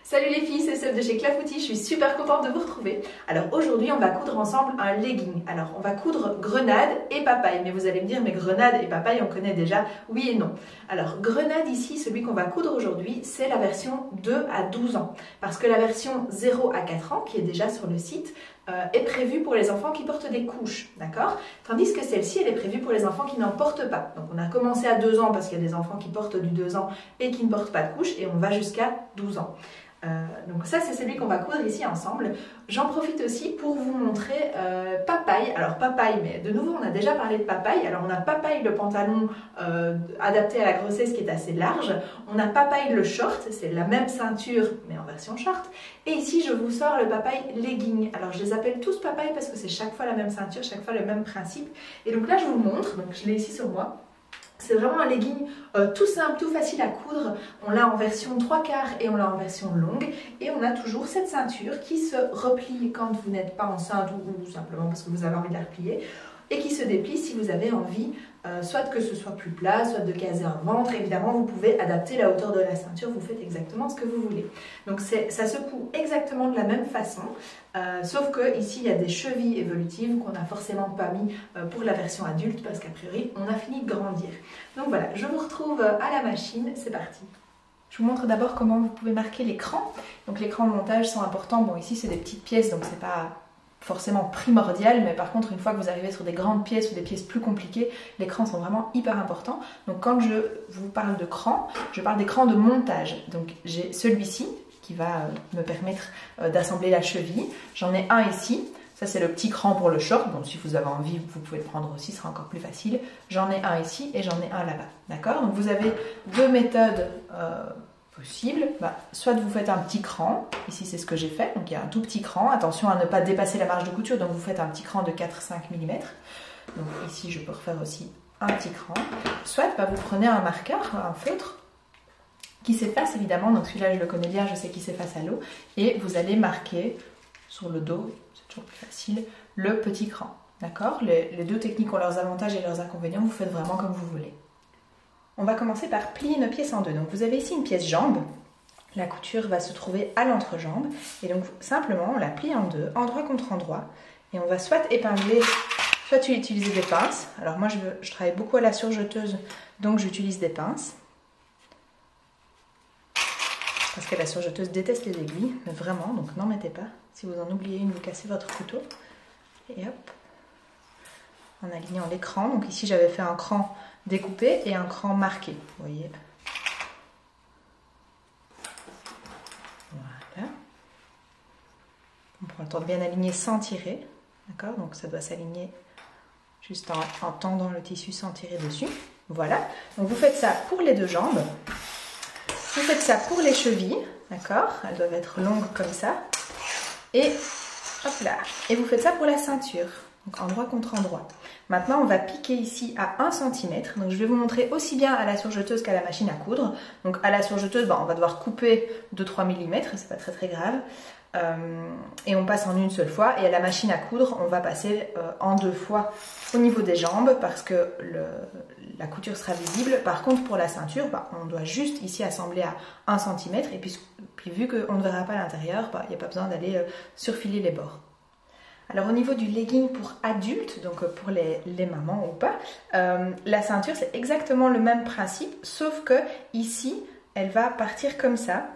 Salut les filles, c'est Seb de chez Clafoutis, je suis super contente de vous retrouver. Alors aujourd'hui on va coudre ensemble un legging. Alors on va coudre grenade et papaye, mais vous allez me dire mais grenade et papaye on connaît déjà, oui et non. Alors grenade ici, celui qu'on va coudre aujourd'hui, c'est la version 2 à 12 ans. Parce que la version 0 à 4 ans, qui est déjà sur le site, est prévue pour les enfants qui portent des couches, d'accord? Tandis que celle-ci, elle est prévue pour les enfants qui n'en portent pas. Donc on a commencé à 2 ans parce qu'il y a des enfants qui portent du 2 ans et qui ne portent pas de couche, et on va jusqu'à 12 ans. Donc ça c'est celui qu'on va coudre ici ensemble. J'en profite aussi pour vous montrer papaye. Alors papaye, mais de nouveau on a déjà parlé de papaye. Alors on a papaye le pantalon adapté à la grossesse qui est assez large. On a papaye le short, c'est la même ceinture mais en version short. Et ici je vous sors le papaye legging. Alors je les appelle tous papaye parce que c'est chaque fois la même ceinture, chaque fois le même principe. Et donc là je vous montre, donc je l'ai ici sur moi. C'est vraiment un legging tout simple, tout facile à coudre. On l'a en version 3/4 et on l'a en version longue. Et on a toujours cette ceinture qui se replie quand vous n'êtes pas enceinte ou simplement parce que vous avez envie de la replier. Et qui se déplie si vous avez envie, soit que ce soit plus plat, soit de caser un ventre. Évidemment, vous pouvez adapter la hauteur de la ceinture, vous faites exactement ce que vous voulez. Donc ça se coud exactement de la même façon, sauf que ici il y a des chevilles évolutives qu'on n'a forcément pas mis pour la version adulte parce qu'a priori on a fini de grandir. Donc voilà, je vous retrouve à la machine, c'est parti. Je vous montre d'abord comment vous pouvez marquer les crans. Donc les crans de montage sont importants. Bon, ici c'est des petites pièces donc c'est pas forcément primordial, mais par contre une fois que vous arrivez sur des grandes pièces ou des pièces plus compliquées, les crans sont vraiment hyper importants. Donc quand je vous parle de crans, je parle des crans de montage. Donc j'ai celui-ci qui va me permettre d'assembler la cheville. J'en ai un ici, ça c'est le petit cran pour le short. Bon, si vous avez envie vous pouvez le prendre aussi, ce sera encore plus facile. J'en ai un ici et j'en ai un là-bas, d'accord? Donc vous avez deux méthodes possible, soit vous faites un petit cran, ici c'est ce que j'ai fait, donc il y a un tout petit cran, attention à ne pas dépasser la marge de couture, donc vous faites un petit cran de 4-5 mm, donc ici je peux refaire aussi un petit cran, soit vous prenez un marqueur, un feutre, qui s'efface évidemment, donc celui-là je le connais bien, je sais qu'il s'efface à l'eau, et vous allez marquer sur le dos, c'est toujours plus facile, le petit cran, d'accord? Les deux techniques ont leurs avantages et leurs inconvénients, vous faites vraiment comme vous voulez. On va commencer par plier une pièce en deux. Donc vous avez ici une pièce jambe, la couture va se trouver à l'entrejambe et donc simplement on la plie en deux, endroit contre endroit, et on va soit épingler, soit utiliser des pinces. Alors moi je travaille beaucoup à la surjeteuse, donc j'utilise des pinces, parce que la surjeteuse déteste les aiguilles, mais vraiment, donc n'en mettez pas. Si vous en oubliez une, vous cassez votre couteau. Et hop, en alignant les crans. Donc ici j'avais fait un cran découpé et un cran marqué, vous voyez. Voilà. On prend le temps de bien aligner sans tirer, d'accord? Donc ça doit s'aligner juste en tendant le tissu sans tirer dessus. Voilà. Donc vous faites ça pour les deux jambes. Vous faites ça pour les chevilles, d'accord? Elles doivent être longues comme ça. Et hop là. Et vous faites ça pour la ceinture. Donc endroit contre endroit. Maintenant on va piquer ici à 1 cm. Donc je vais vous montrer aussi bien à la surjeteuse qu'à la machine à coudre. Donc à la surjeteuse, on va devoir couper 2-3 mm, c'est pas très grave. Et on passe en une seule fois. Et à la machine à coudre, on va passer en 2 fois au niveau des jambes parce que la couture sera visible. Par contre pour la ceinture, on doit juste ici assembler à 1 cm. Et puis vu qu'on ne verra pas l'intérieur, il n'y a pas besoin d'aller surfiler les bords. Alors au niveau du legging pour adultes, donc pour les mamans ou pas, la ceinture c'est exactement le même principe, sauf que ici elle va partir comme ça,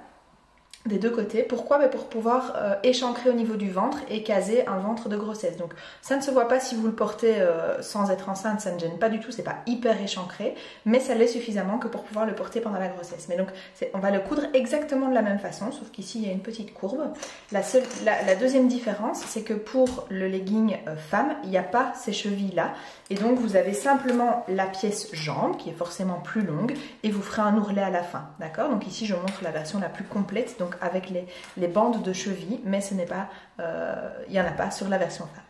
des deux côtés. Pourquoi? Pour pouvoir échancrer au niveau du ventre et caser un ventre de grossesse. Donc ça ne se voit pas si vous le portez sans être enceinte, ça ne gêne pas du tout, c'est pas hyper échancré, mais ça l'est suffisamment que pour pouvoir le porter pendant la grossesse. Mais donc on va le coudre exactement de la même façon, sauf qu'ici il y a une petite courbe. La deuxième différence, c'est que pour le legging femme, il n'y a pas ces chevilles là, et donc vous avez simplement la pièce jambe qui est forcément plus longue, et vous ferez un ourlet à la fin, d'accord? Donc ici je montre la version la plus complète, donc avec les bandes de cheville, mais ce n'est pas, il n'y en a pas sur la version femme.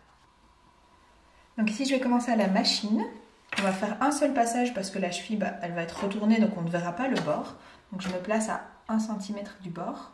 Donc ici je vais commencer à la machine. On va faire un seul passage parce que la cheville elle va être retournée, donc on ne verra pas le bord. Donc je me place à 1 cm du bord.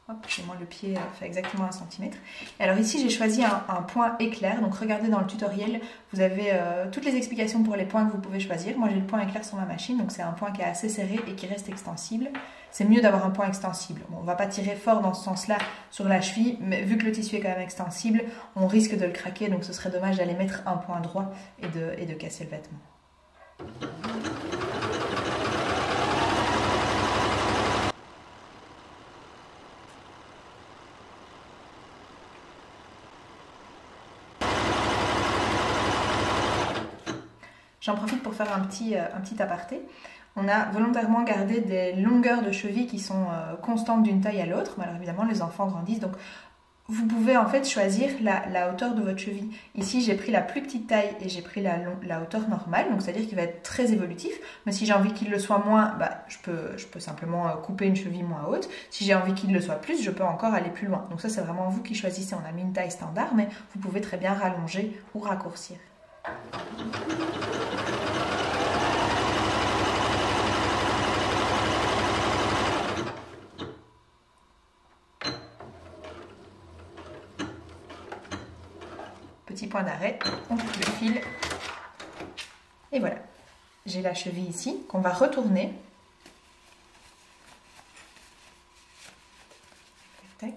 Hop, chez moi le pied fait exactement 1 cm. Et alors ici j'ai choisi un point éclair, donc regardez dans le tutoriel, vous avez toutes les explications pour les points que vous pouvez choisir. Moi j'ai le point éclair sur ma machine, donc c'est un point qui est assez serré et qui reste extensible. c'est mieux d'avoir un point extensible. Bon, on ne va pas tirer fort dans ce sens-là sur la cheville, mais vu que le tissu est quand même extensible, on risque de le craquer, donc ce serait dommage d'aller mettre un point droit et de casser le vêtement. J'en profite pour faire un petit aparté. On a volontairement gardé des longueurs de cheville qui sont constantes d'une taille à l'autre. Alors évidemment, les enfants grandissent, donc vous pouvez en fait choisir la hauteur de votre cheville. Ici, j'ai pris la plus petite taille et j'ai pris la hauteur normale, donc c'est-à-dire qu'il va être très évolutif. Mais si j'ai envie qu'il le soit moins, je peux simplement couper une cheville moins haute. Si j'ai envie qu'il le soit plus, je peux encore aller plus loin. Donc ça, c'est vraiment vous qui choisissez. On a mis une taille standard, mais vous pouvez très bien rallonger ou raccourcir. Petit point d'arrêt, on coupe le fil et voilà, j'ai la cheville ici qu'on va retourner. Tac.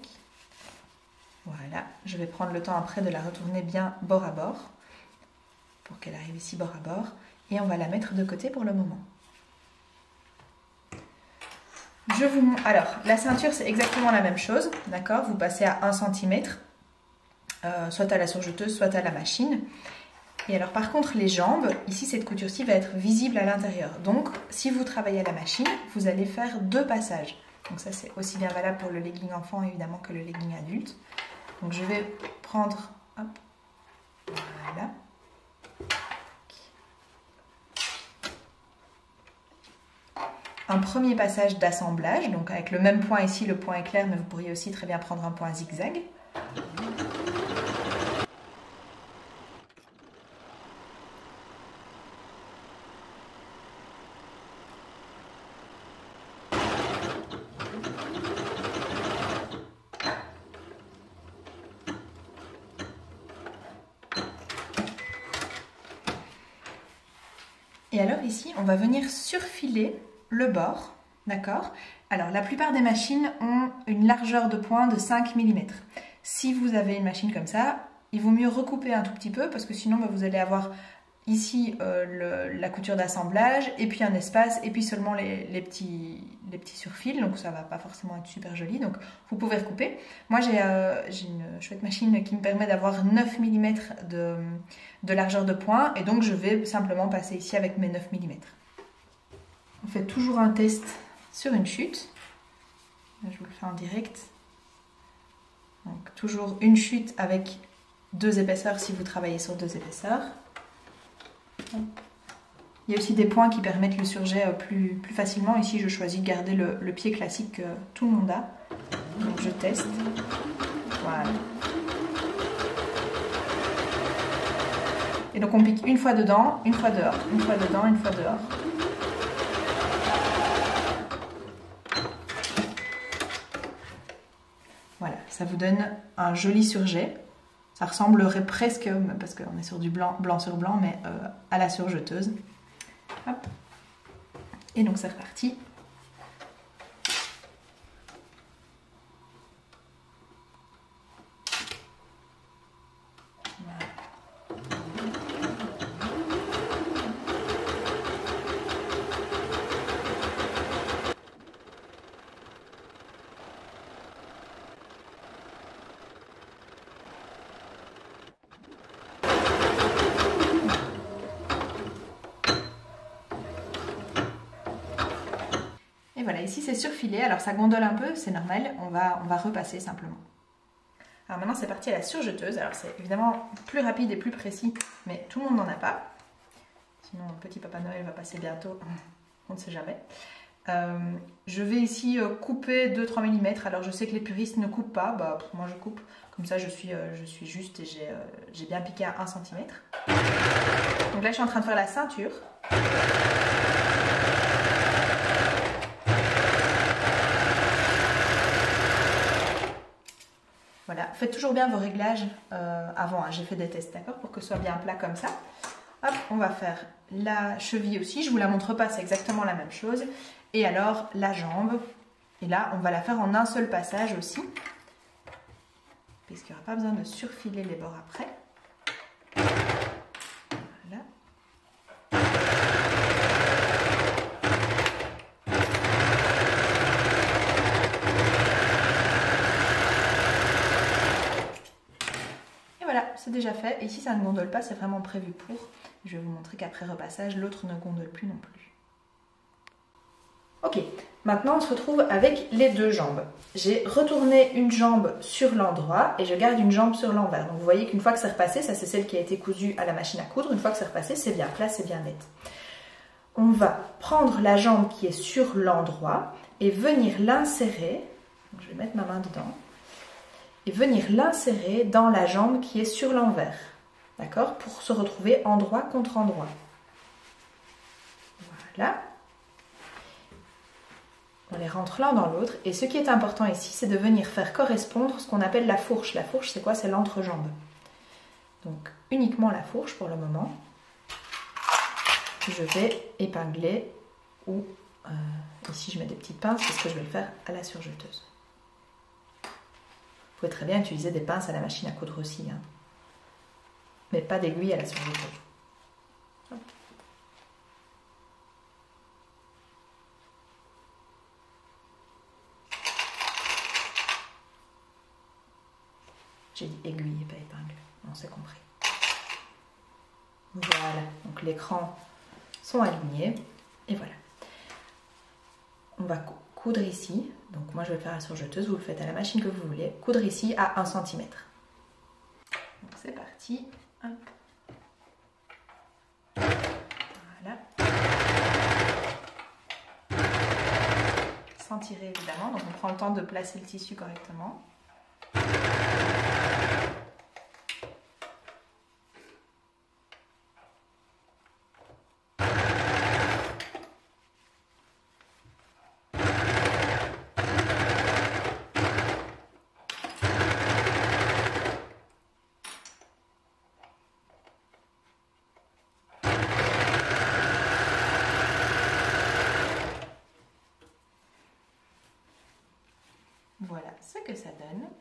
Voilà, je vais prendre le temps après de la retourner bien bord à bord pour qu'elle arrive ici bord à bord et on va la mettre de côté pour le moment. Je vous montre. Alors, la ceinture c'est exactement la même chose, d'accord? Vous passez à 1 cm. Soit à la surjeteuse, soit à la machine. Et alors par contre les jambes, ici cette couture-ci va être visible à l'intérieur. Donc si vous travaillez à la machine, vous allez faire 2 passages. Donc ça c'est aussi bien valable pour le legging enfant évidemment que le legging adulte. Donc je vais prendre, hop, voilà. Un premier passage d'assemblage, donc avec le même point ici, le point éclair, mais vous pourriez aussi très bien prendre un point zigzag. Et alors ici, on va venir surfiler le bord, d'accord? Alors la plupart des machines ont une largeur de point de 5 mm. Si vous avez une machine comme ça, il vaut mieux recouper un tout petit peu parce que sinon vous allez avoir ici la couture d'assemblage et puis un espace et puis seulement les petits surfils, donc ça va pas forcément être super joli, donc vous pouvez recouper. Moi j'ai une chouette machine qui me permet d'avoir 9 mm de largeur de point et donc je vais simplement passer ici avec mes 9 mm. On fait toujours un test sur une chute, là, je vous le fais en direct, donc toujours une chute avec 2 épaisseurs si vous travaillez sur 2 épaisseurs. Il y a aussi des points qui permettent le surjet plus facilement. Ici, je choisis de garder le pied classique que tout le monde a. Donc, je teste. Voilà. Et donc, on pique une fois dedans, une fois dehors. Une fois dedans, une fois dehors. Voilà, ça vous donne un joli surjet. Ça ressemblerait presque, parce qu'on est sur du blanc sur blanc, mais à la surjeteuse. Hop. Et donc c'est reparti. Voilà. Et voilà, ici c'est surfilé, alors ça gondole un peu, c'est normal, on va repasser simplement. Alors maintenant c'est parti à la surjeteuse, alors c'est évidemment plus rapide et plus précis, mais tout le monde n'en a pas. Sinon mon petit Papa Noël va passer bientôt, on ne sait jamais. Je vais ici couper 2-3 mm, alors je sais que les puristes ne coupent pas, moi je coupe, comme ça je suis juste et j'ai bien piqué à 1 cm. Donc là je suis en train de faire la ceinture. Voilà, faites toujours bien vos réglages avant, hein. J'ai fait des tests, d'accord, pour que ce soit bien plat comme ça. Hop, on va faire la cheville aussi, je ne vous la montre pas, c'est exactement la même chose. Et alors la jambe, Et là, on va la faire en un seul passage aussi, puisqu'il n'y aura pas besoin de surfiler les bords après. Voilà. Et voilà, c'est déjà fait. Et ici, ça ne gondole pas, c'est vraiment prévu pour. Je vais vous montrer qu'après repassage, l'autre ne gondole plus non plus. Ok, maintenant on se retrouve avec les deux jambes. J'ai retourné une jambe sur l'endroit et je garde une jambe sur l'envers. Donc vous voyez qu'une fois que c'est repassé, ça c'est celle qui a été cousue à la machine à coudre, une fois que c'est repassé, c'est bien plat, c'est bien net. On va prendre la jambe qui est sur l'endroit et venir l'insérer, je vais mettre ma main dedans, et venir l'insérer dans la jambe qui est sur l'envers, d'accord, pour se retrouver endroit contre endroit. Voilà. On les rentre l'un dans l'autre et ce qui est important ici, c'est de venir faire correspondre ce qu'on appelle la fourche. La fourche, c'est quoi? C'est l'entrejambe. Donc uniquement la fourche pour le moment. Je vais épingler ou ici je mets des petites pinces parce que je vais le faire à la surjeteuse. Vous pouvez très bien utiliser des pinces à la machine à coudre aussi, hein. Mais pas d'aiguille à la surjeteuse. Hop. J'ai dit aiguille et pas épingle, on s'est compris. Voilà, donc les crans sont alignés et voilà. On va coudre ici, donc moi je vais le faire à la surjeteuse, vous le faites à la machine que vous voulez, coudre ici à 1 cm. Donc c'est parti. Hop. Voilà. Sans tirer évidemment, donc on prend le temps de placer le tissu correctement. Voilà ce que ça donne. Donc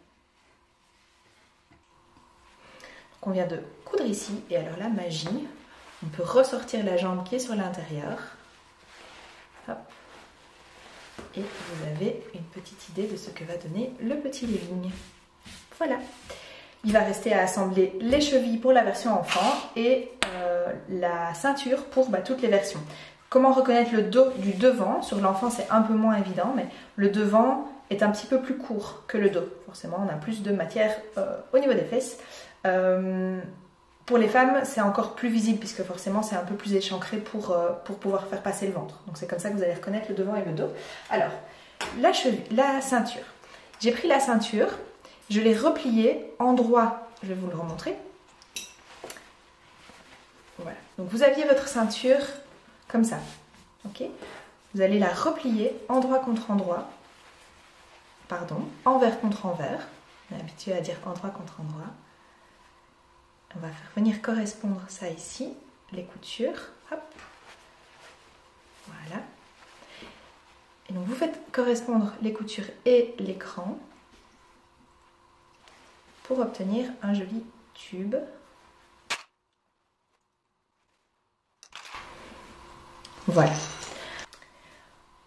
on vient de coudre ici et alors la magie, on peut ressortir la jambe qui est sur l'intérieur. Hop. Et vous avez une petite idée de ce que va donner le petit legging. Voilà. Il va rester à assembler les chevilles pour la version enfant et la ceinture pour toutes les versions. Comment reconnaître le dos du devant? Sur l'enfant c'est un peu moins évident, mais le devant est un petit peu plus court que le dos. Forcément, on a plus de matière au niveau des fesses. Pour les femmes, c'est encore plus visible puisque forcément, c'est un peu plus échancré pour pouvoir faire passer le ventre. Donc, c'est comme ça que vous allez reconnaître le devant et le dos. Alors, la ceinture. J'ai pris la ceinture, je l'ai repliée en droit. Je vais vous le remontrer. Voilà. Donc, vous aviez votre ceinture comme ça. Ok ? Vous allez la replier endroit contre endroit. Pardon, envers contre envers. On est habitué à dire endroit contre endroit. On va faire venir correspondre ça ici, les coutures. Hop. Voilà. Et donc vous faites correspondre les coutures et l'écran pour obtenir un joli tube. Voilà.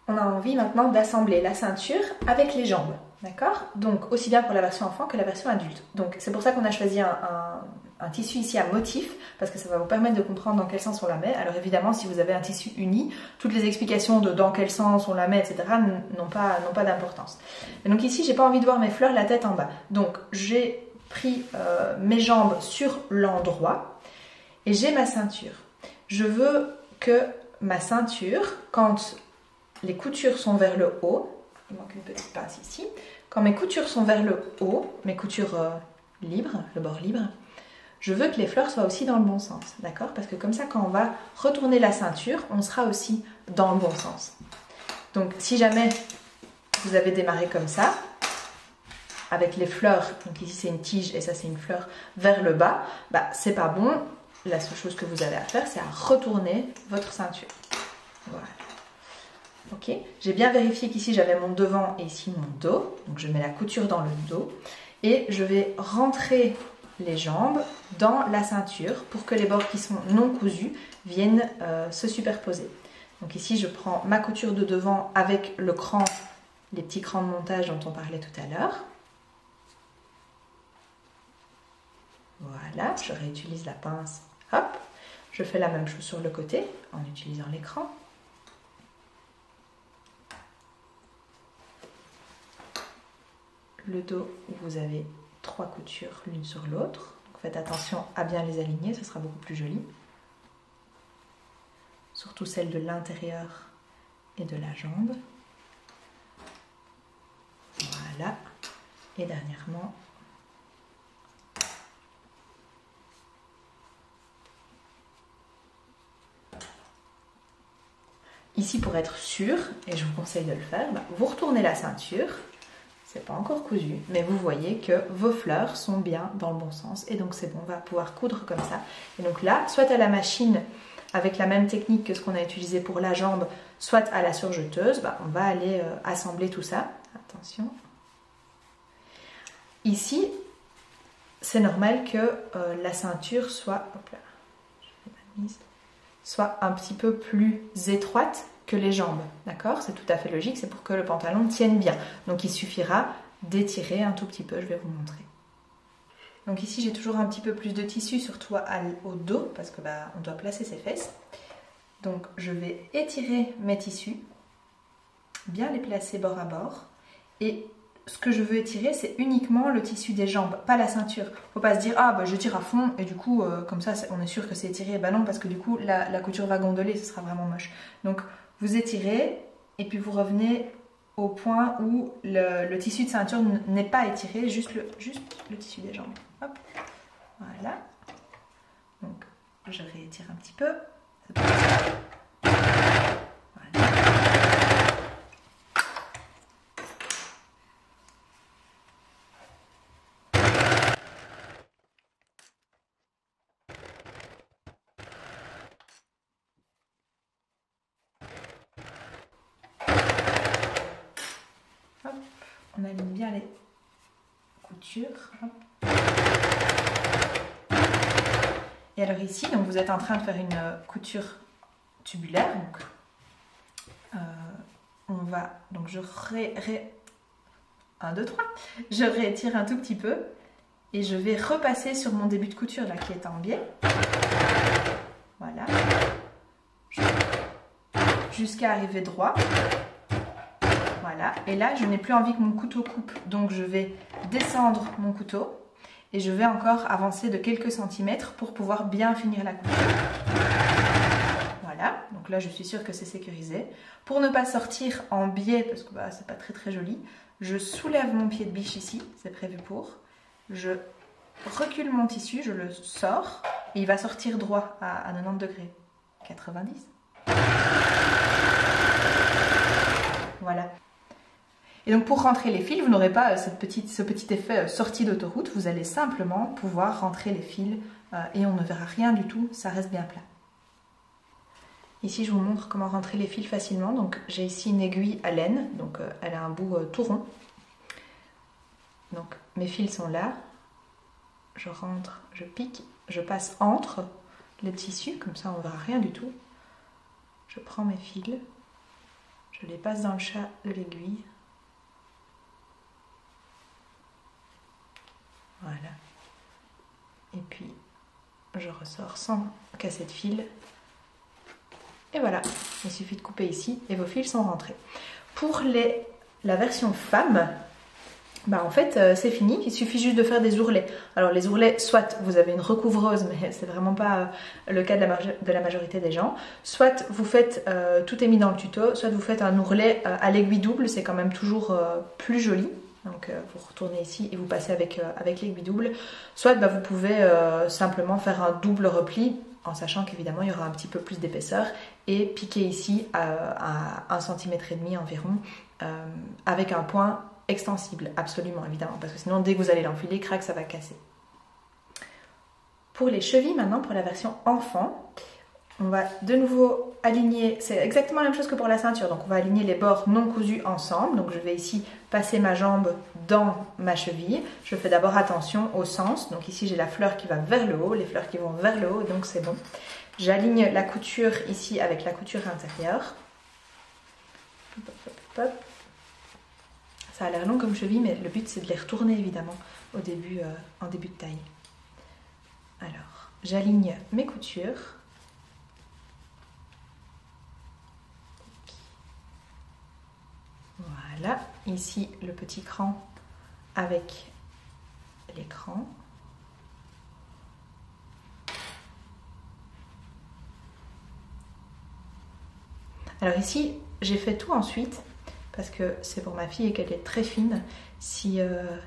On a envie maintenant d'assembler la ceinture avec les jambes, d'accord? Donc aussi bien pour la version enfant que la version adulte. Donc c'est pour ça qu'on a choisi un tissu ici à motif, parce que ça va vous permettre de comprendre dans quel sens on la met. Alors évidemment, si vous avez un tissu uni, toutes les explications de dans quel sens on la met, etc. n'ont pas d'importance. Et donc ici, j'ai pas envie de voir mes fleurs la tête en bas. Donc j'ai pris mes jambes sur l'endroit et j'ai ma ceinture. Je veux que ma ceinture, quand les coutures sont vers le haut, il manque une petite pince ici, quand mes coutures sont vers le haut, mes coutures libres, le bord libre, je veux que les fleurs soient aussi dans le bon sens, d'accord? Parce que comme ça, quand on va retourner la ceinture, on sera aussi dans le bon sens. Donc si jamais vous avez démarré comme ça, avec les fleurs, donc ici c'est une tige et ça c'est une fleur, vers le bas, c'est pas bon. La seule chose que vous avez à faire, c'est à retourner votre ceinture. Voilà. Ok, j'ai bien vérifié qu'ici j'avais mon devant et ici mon dos. Donc je mets la couture dans le dos et je vais rentrer les jambes dans la ceinture pour que les bords qui sont non cousus viennent se superposer. Donc ici je prends ma couture de devant avec le cran, les petits crans de montage dont on parlait tout à l'heure. Voilà, je réutilise la pince, hop, je fais la même chose sur le côté en utilisant l'écran. Le dos, vous avez 3 coutures l'une sur l'autre. Faites attention à bien les aligner, ce sera beaucoup plus joli. Surtout celle de l'intérieur et de la jambe. Voilà. Et dernièrement, ici pour être sûr, et je vous conseille de le faire, vous retournez la ceinture. C'est pas encore cousu, mais vous voyez que vos fleurs sont bien dans le bon sens et donc c'est bon, on va pouvoir coudre comme ça. Et donc là, soit à la machine avec la même technique que ce qu'on a utilisé pour la jambe, soit à la surjeteuse, on va aller assembler tout ça. Attention. Ici, c'est normal que la ceinture soit, hop là, je fais ma mise, soit un petit peu plus étroite que les jambes, d'accord? C'est tout à fait logique, c'est pour que le pantalon tienne bien. Donc il suffira d'étirer un tout petit peu, je vais vous montrer. Donc ici j'ai toujours un petit peu plus de tissu, surtout au dos, parce que on doit placer ses fesses. Donc je vais étirer mes tissus, bien les placer bord à bord. Et ce que je veux étirer, c'est uniquement le tissu des jambes, pas la ceinture. Faut pas se dire, ah je tire à fond et du coup, comme ça on est sûr que c'est étiré. Non, parce que du coup la couture va gondoler, ce sera vraiment moche. Donc vous étirez et puis vous revenez au point où le tissu de ceinture n'est pas étiré, juste le tissu des jambes. Hop. Voilà. Donc je réétire un petit peu. Voilà. Hop. On aligne bien les coutures. Hop. Et alors ici, donc vous êtes en train de faire une couture tubulaire. Donc, je réétire un tout petit peu et je vais repasser sur mon début de couture là qui est en biais. Voilà. Jusqu'à arriver droit. Voilà. Et là, je n'ai plus envie que mon couteau coupe. Donc je vais descendre mon couteau. Et je vais encore avancer de quelques centimètres pour pouvoir bien finir la couture. Voilà, donc là je suis sûre que c'est sécurisé. Pour ne pas sortir en biais, parce que c'est pas très joli, je soulève mon pied de biche ici, c'est prévu pour. Je recule mon tissu, je le sors et il va sortir droit à 90 degrés. 90. Voilà. Et donc pour rentrer les fils, vous n'aurez pas ce petit effet sortie d'autoroute, vous allez simplement pouvoir rentrer les fils et on ne verra rien du tout, ça reste bien plat. Ici je vous montre comment rentrer les fils facilement, donc j'ai ici une aiguille à laine, donc elle a un bout tout rond. Donc mes fils sont là, je rentre, je pique, je passe entre les tissus, comme ça on ne verra rien du tout. Je prends mes fils, je les passe dans le chat de l'aiguille. Voilà. Et puis, je ressors sans casser de fil. Et voilà, il suffit de couper ici et vos fils sont rentrés. Pour la version femme, en fait, c'est fini. Il suffit juste de faire des ourlets. Alors les ourlets, soit vous avez une recouvreuse, mais c'est vraiment pas le cas de la majorité des gens. Soit vous faites, tout est mis dans le tuto, soit vous faites un ourlet à l'aiguille double, c'est quand même toujours plus joli. Donc vous retournez ici et vous passez avec l'aiguille double. Soit vous pouvez simplement faire un double repli, en sachant qu'évidemment il y aura un petit peu plus d'épaisseur, et piquer ici à 1,5 cm environ, avec un point extensible, absolument évidemment, parce que sinon dès que vous allez l'enfiler, crac, ça va casser. Pour les chevilles maintenant, pour la version enfant, on va de nouveau aligner, c'est exactement la même chose que pour la ceinture, donc on va aligner les bords non cousus ensemble. Donc je vais ici passer ma jambe dans ma cheville. Je fais d'abord attention au sens, donc ici j'ai la fleur qui va vers le haut, les fleurs qui vont vers le haut, donc c'est bon. J'aligne la couture ici avec la couture intérieure. Hop, hop, hop. Ça a l'air long comme cheville, mais le but c'est de les retourner évidemment au début, en début de taille. Alors, j'aligne mes coutures. Voilà, ici le petit cran avec l'écran. Alors ici, j'ai fait tout ensuite parce que c'est pour ma fille et qu'elle est très fine. Si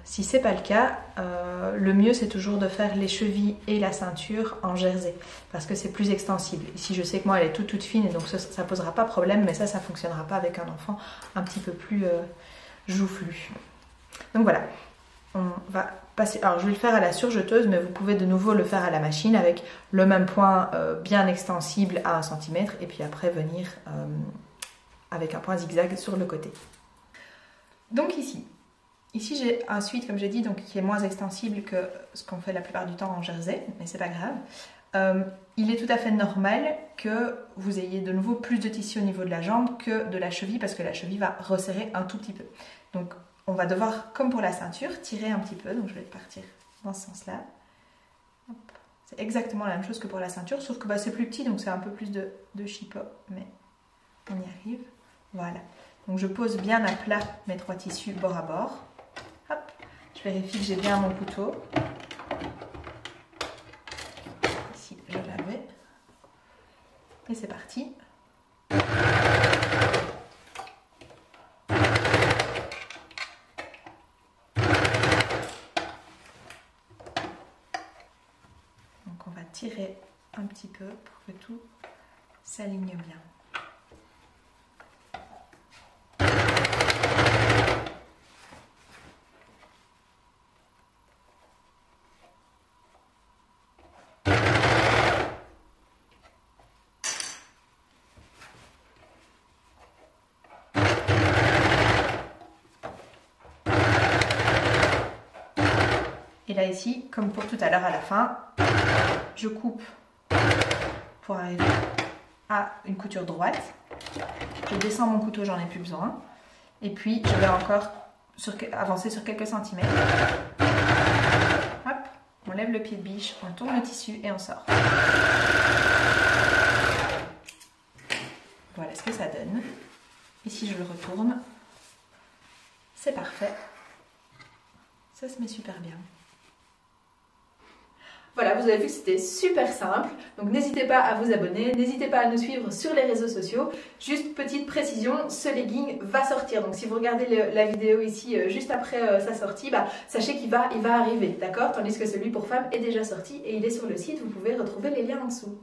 c'est pas le cas, le mieux c'est toujours de faire les chevilles et la ceinture en jersey parce que c'est plus extensible. Ici je sais que moi elle est toute fine et donc ça posera pas problème, mais ça fonctionnera pas avec un enfant un petit peu plus joufflu. Donc voilà, on va passer. Alors je vais le faire à la surjeteuse, mais vous pouvez de nouveau le faire à la machine avec le même point bien extensible à 1 cm et puis après venir avec un point zigzag sur le côté. Donc ici j'ai un sweat, comme j'ai dit, donc, qui est moins extensible que ce qu'on fait la plupart du temps en jersey, mais c'est pas grave. Il est tout à fait normal que vous ayez de nouveau plus de tissu au niveau de la jambe que de la cheville, parce que la cheville va resserrer un tout petit peu. Donc on va devoir, comme pour la ceinture, tirer un petit peu. Donc je vais partir dans ce sens-là. C'est exactement la même chose que pour la ceinture, sauf que bah, c'est plus petit, donc c'est un peu plus de chipot, mais on y arrive. Voilà. Donc je pose bien à plat mes 3 tissus bord à bord. Hop. Je vérifie que j'ai bien mon couteau. Ici, je l'avais. Et c'est parti. Donc on va tirer un petit peu pour que tout s'aligne bien. Et là ici, comme pour tout à l'heure à la fin, je coupe pour arriver à une couture droite. Je descends mon couteau, j'en ai plus besoin. Et puis je vais encore avancer sur quelques centimètres. Hop, on lève le pied de biche, on tourne le tissu et on sort. Voilà ce que ça donne. Ici je le retourne. C'est parfait. Ça se met super bien. Voilà, vous avez vu que c'était super simple, donc n'hésitez pas à vous abonner, n'hésitez pas à nous suivre sur les réseaux sociaux. Juste petite précision, ce legging va sortir, donc si vous regardez la vidéo ici juste après sa sortie, bah, sachez qu'il va arriver, d'accord? Tandis que celui pour femmes est déjà sorti et il est sur le site, vous pouvez retrouver les liens en dessous.